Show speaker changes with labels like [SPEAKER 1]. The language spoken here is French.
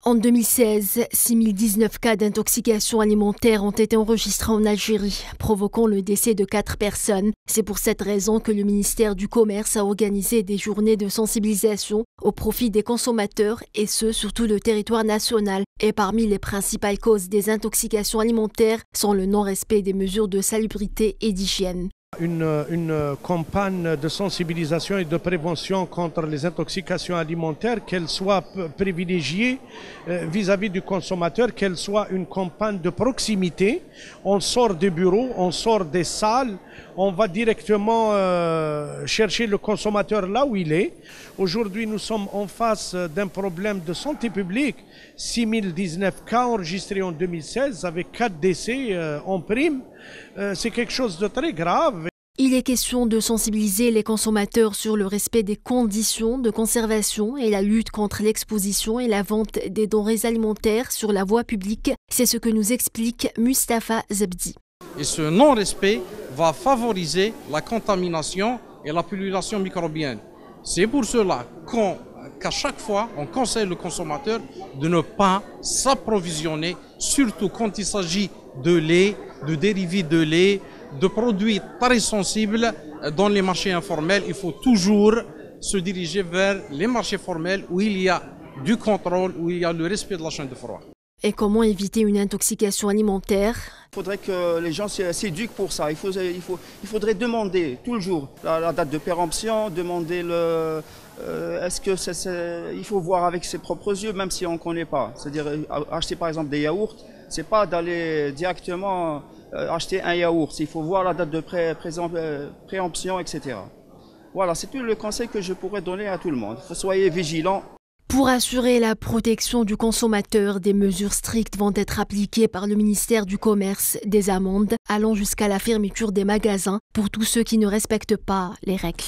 [SPEAKER 1] En 2016, 6019 cas d'intoxication alimentaire ont été enregistrés en Algérie, provoquant le décès de 4 personnes. C'est pour cette raison que le ministère du Commerce a organisé des journées de sensibilisation au profit des consommateurs, et ce, sur tout le territoire national. Et parmi les principales causes des intoxications alimentaires sont le non-respect des mesures de salubrité et d'hygiène.
[SPEAKER 2] Une campagne de sensibilisation et de prévention contre les intoxications alimentaires, qu'elle soit privilégiée vis-à-vis du consommateur, qu'elle soit une campagne de proximité. On sort des bureaux, on sort des salles, on va directement chercher le consommateur là où il est. Aujourd'hui, nous sommes en face d'un problème de santé publique. 6019 cas enregistrés en 2016 avec 4 décès en prime. C'est quelque chose de très grave.
[SPEAKER 1] Il est question de sensibiliser les consommateurs sur le respect des conditions de conservation et la lutte contre l'exposition et la vente des denrées alimentaires sur la voie publique. C'est ce que nous explique Mustapha Zebdi.
[SPEAKER 3] Et ce non-respect va favoriser la contamination et la pullulation microbienne. C'est pour cela qu'à chaque fois, on conseille le consommateur de ne pas s'approvisionner, surtout quand il s'agit de lait, de dérivés de lait, de produits très sensibles dans les marchés informels. Il faut toujours se diriger vers les marchés formels où il y a du contrôle, où il y a le respect de la chaîne de froid.
[SPEAKER 1] Et comment éviter une intoxication alimentaire?
[SPEAKER 4] Il faudrait que les gens s'éduquent pour ça. Il faudrait demander toujours la date de péremption, demander est-ce que il faut voir avec ses propres yeux, même si on ne connaît pas. C'est-à-dire acheter par exemple des yaourts, c'est pas d'aller directement acheter un yaourt. Il faut voir la date de préemption, etc. Voilà, c'est tout le conseil que je pourrais donner à tout le monde. Soyez vigilants.
[SPEAKER 1] Pour assurer la protection du consommateur, des mesures strictes vont être appliquées par le ministère du Commerce, des amendes allant jusqu'à la fermeture des magasins pour tous ceux qui ne respectent pas les règles.